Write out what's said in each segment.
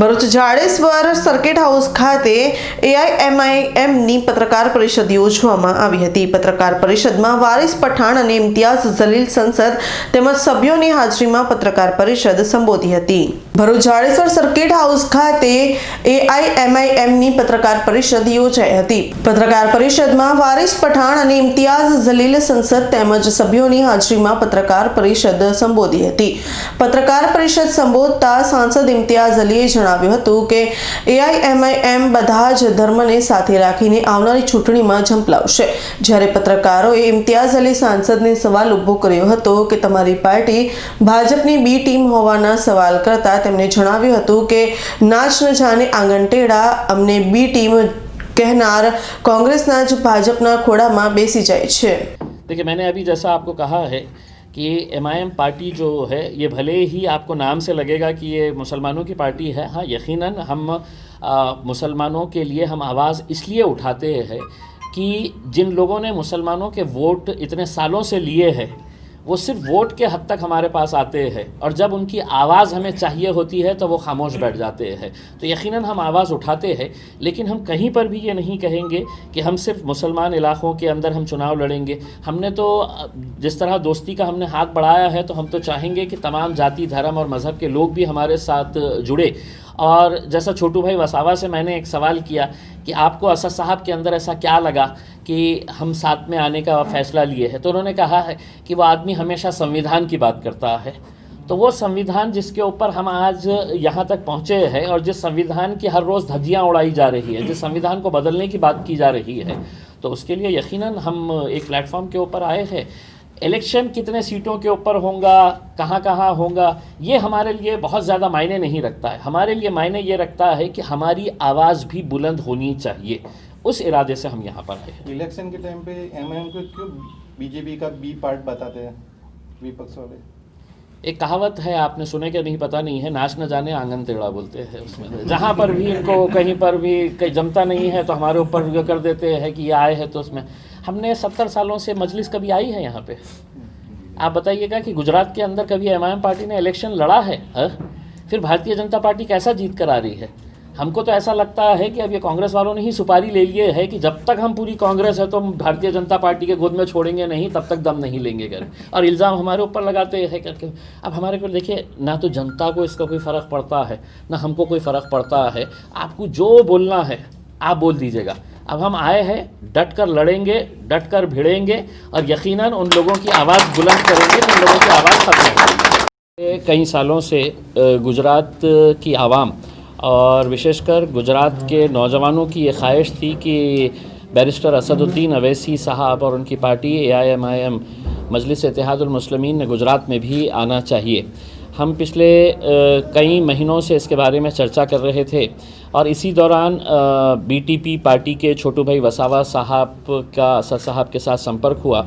Bharuch Jadeshwar circuit house ખાતે એઆઈએમઆઈએમની પત્રકાર પરિષદ યોજવામાં આવી હતી। પત્રકાર પરિષદમાં વારિસ પઠાણ અને ઇમ્તિયાઝ જલીલ સંસદ તેમજ સભ્યોની હાજરીમાં પત્રકાર પરિષદ સંબોધી હતી। ભરૂચ જાડેશ્વર સર્કિટ હાઉસ ખાતે એઆઈએમઆઈએમની પત્રકાર પરિષદ યોજાઈ હતી। પત્રકાર પરિષદમાં વારિસ પઠાણ અને ઇમ્તિયાઝ જલીલ સંસદ તેમજ સભ્યોની હાજરીમાં પત્રકાર પરિષદ સંબોધી હતી। પત્રકાર પરિષદ સંબોધતા સાંસદ ઇમ્તિયાઝ અલીએ જણાવ્યું હતું કે એઆઈએમઆઈએમ બધા જ ધર્મને સાથે રાખીને આવનારી ચૂંટણીમાં ઝંપલાવશે। જ્યારે પત્રકારોએ ઇમ્તિયાઝ અલી સાંસદને સવાલ ઊભો કર્યો હતો કે તમારી પાર્ટી ભાજપની બી ટીમ હોવાના સવાલ કરતા તેમણે જણાવ્યું હતું કે નાચ ન જાને આંગણ ટેढ़ा અમને બી ટીમ कहनार कांग्रेसना ज भाजपना खोड़ामां बेसी जाए छे। देखिए, मैंने अभी जैसा आपको कहा है कि एमआईएम पार्टी जो है ये भले ही आपको नाम से लगेगा कि ये मुसलमानों की पार्टी है, हाँ यकीनन हम मुसलमानों के लिए हम आवाज़ इसलिए उठाते हैं कि जिन लोगों ने मुसलमानों के वोट इतने सालों से लिए हैं वो सिर्फ वोट के हद तक हमारे पास आते हैं और जब उनकी आवाज़ हमें चाहिए होती है तो वो खामोश बैठ जाते हैं। तो यकीनन हम आवाज़ उठाते हैं, लेकिन हम कहीं पर भी ये नहीं कहेंगे कि हम सिर्फ मुसलमान इलाक़ों के अंदर हम चुनाव लड़ेंगे। हमने तो जिस तरह दोस्ती का हमने हाथ बढ़ाया है तो हम तो चाहेंगे कि तमाम जाति धर्म और मज़हब के लोग भी हमारे साथ जुड़े। और जैसा छोटू भाई वसावा से मैंने एक सवाल किया कि आपको असद साहब के अंदर ऐसा क्या लगा कि हम साथ में आने का फ़ैसला लिए हैं, तो उन्होंने कहा है कि वो आदमी हमेशा संविधान की बात करता है। तो वो संविधान जिसके ऊपर हम आज यहाँ तक पहुँचे हैं और जिस संविधान की हर रोज़ धज्जियाँ उड़ाई जा रही है, जिस संविधान को बदलने की बात की जा रही है, तो उसके लिए यकीनन हम एक प्लेटफॉर्म के ऊपर आए हैं। इलेक्शन कितने सीटों के ऊपर होगा, कहाँ कहाँ होगा, ये हमारे लिए बहुत ज़्यादा मायने नहीं रखता है। हमारे लिए मायने ये रखता है कि हमारी आवाज़ भी बुलंद होनी चाहिए। उस इरादे से हम यहाँ पर आए। इलेक्शन के टाइम पे एमआईएम को क्यों बीजेपी का बी पार्ट बताते हैं विपक्ष वाले? एक कहावत है, आपने सुने क्या नहीं पता नहीं है, नाच न जाने आंगन टेढ़ा बोलते हैं। उसमें जहाँ पर भी इनको कहीं पर भी कहीं जमता नहीं है तो हमारे ऊपर कर देते हैं कि ये आए हैं। तो उसमें हमने 70 सालों से मजलिस कभी आई है यहाँ पे? आप बताइएगा कि गुजरात के अंदर कभी एमआईएम पार्टी ने इलेक्शन लड़ा है? फिर भारतीय जनता पार्टी कैसा जीत कर आ रही है? हमको तो ऐसा लगता है कि अब ये कांग्रेस वालों ने ही सुपारी ले लिए है कि जब तक हम पूरी कांग्रेस है तो हम भारतीय जनता पार्टी के गोद में छोड़ेंगे नहीं, तब तक दम नहीं लेंगे कर, और इल्ज़ाम हमारे ऊपर लगाते हैं करके। अब हमारे को देखिए, ना तो जनता को इसका कोई फ़र्क पड़ता है ना हमको कोई फ़र्क पड़ता है। आपको जो बोलना है आप बोल दीजिएगा। अब हम आए हैं, डट कर लड़ेंगे, डट कर भिड़ेंगे और यकीनन उन लोगों की आवाज़ बुलंद करेंगे तो उन लोगों की आवाज़ खत्म होगी। कई सालों से गुजरात की आवाम और विशेषकर गुजरात के नौजवानों की ये ख्वाहिश थी कि बैरिस्टर असदुद्दीन अवैसी साहब और उनकी पार्टी एआईएमआईएम मजलिस इत्तेहादुल मुस्लिमीन ने गुजरात में भी आना चाहिए। हम पिछले कई महीनों से इसके बारे में चर्चा कर रहे थे और इसी दौरान बीटीपी पार्टी के छोटू भाई वसावा साहब का असद साहब के साथ संपर्क हुआ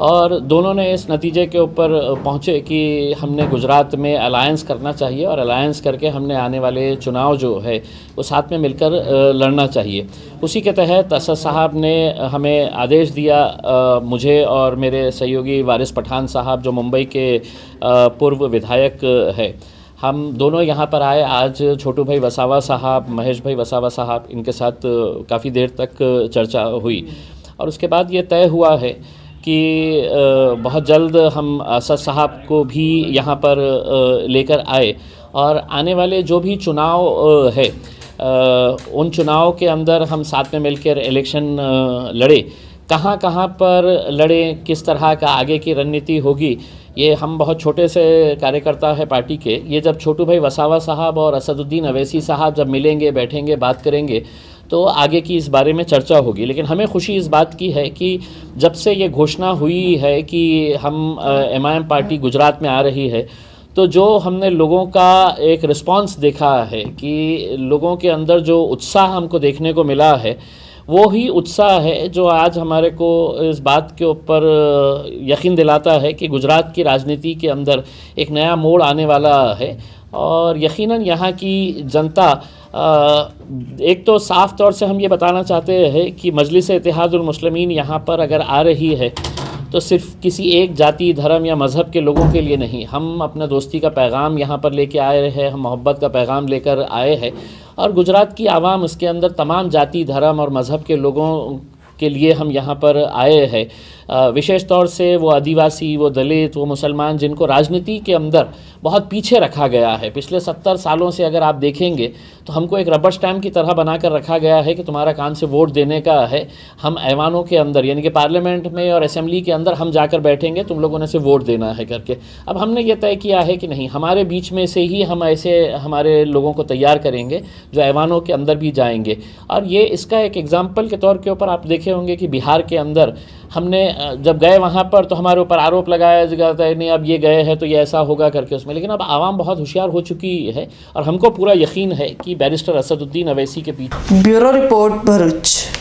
और दोनों ने इस नतीजे के ऊपर पहुँचे कि हमने गुजरात में अलायंस करना चाहिए और अलायंस करके हमने आने वाले चुनाव जो है वो साथ में मिलकर लड़ना चाहिए। उसी के तहत असद साहब ने हमें आदेश दिया, मुझे और मेरे सहयोगी वारिस पठान साहब जो मुंबई के पूर्व विधायक है, हम दोनों यहाँ पर आए। आज छोटू भाई वसावा साहब, महेश भाई वसावा साहब, इनके साथ काफ़ी देर तक चर्चा हुई और उसके बाद ये तय हुआ है कि बहुत जल्द हम असद साहब को भी यहाँ पर लेकर आए और आने वाले जो भी चुनाव है उन चुनाव के अंदर हम साथ में मिलकर इलेक्शन लड़े। कहाँ कहाँ पर लड़े, किस तरह का आगे की रणनीति होगी, ये हम बहुत छोटे से कार्यकर्ता है पार्टी के। ये जब छोटू भाई वसावा साहब और असदुद्दीन अवैसी साहब जब मिलेंगे, बैठेंगे, बात करेंगे तो आगे की इस बारे में चर्चा होगी। लेकिन हमें खुशी इस बात की है कि जब से ये घोषणा हुई है कि हम एमआईएम पार्टी गुजरात में आ रही है, तो जो हमने लोगों का एक रिस्पांस देखा है कि लोगों के अंदर जो उत्साह हमको देखने को मिला है, वो ही उत्साह है जो आज हमारे को इस बात के ऊपर यकीन दिलाता है कि गुजरात की राजनीति के अंदर एक नया मोड़ आने वाला है। और यकीनन यहाँ की जनता, एक तो साफ़ तौर से हम ये बताना चाहते हैं कि मजलिस इत्तेहादुल मुस्लिमीन यहाँ पर अगर आ रही है तो सिर्फ किसी एक जाति, धर्म या मज़हब के लोगों के लिए नहीं, हम अपना दोस्ती का पैगाम यहाँ पर लेके आए हैं, हम मोहब्बत का पैगाम लेकर आए हैं। और गुजरात की आवाम, उसके अंदर तमाम जाति, धर्म और मज़हब के लोगों के लिए हम यहाँ पर आए हैं। विशेष तौर से वो आदिवासी, वो दलित, वो मुसलमान, जिनको राजनीति के अंदर बहुत पीछे रखा गया है। पिछले 70 सालों से अगर आप देखेंगे तो हमको एक रबर स्टैम्प की तरह बनाकर रखा गया है कि तुम्हारा काम से वोट देने का है। हम ऐवानों के अंदर, यानी कि पार्लियामेंट में और असेंबली के अंदर हम जाकर बैठेंगे, तुम लोगों ने से वोट देना है करके। अब हमने ये तय किया है कि नहीं, हमारे बीच में से ही हम ऐसे हमारे लोगों को तैयार करेंगे जो ऐवानों के अंदर भी जाएंगे। और ये इसका एक एग्जाम्पल के तौर के ऊपर आप देखे होंगे कि बिहार के अंदर हमने जब गए वहाँ पर तो हमारे ऊपर आरोप लगाया जाता है, नहीं अब ये गए हैं तो ये ऐसा होगा करके उसमें। लेकिन अब आवाम बहुत होशियार हो चुकी है और हमको पूरा यकीन है कि बैरिस्टर असदुद्दीन अवैसी के पीछे। Bureau report, Bharuch.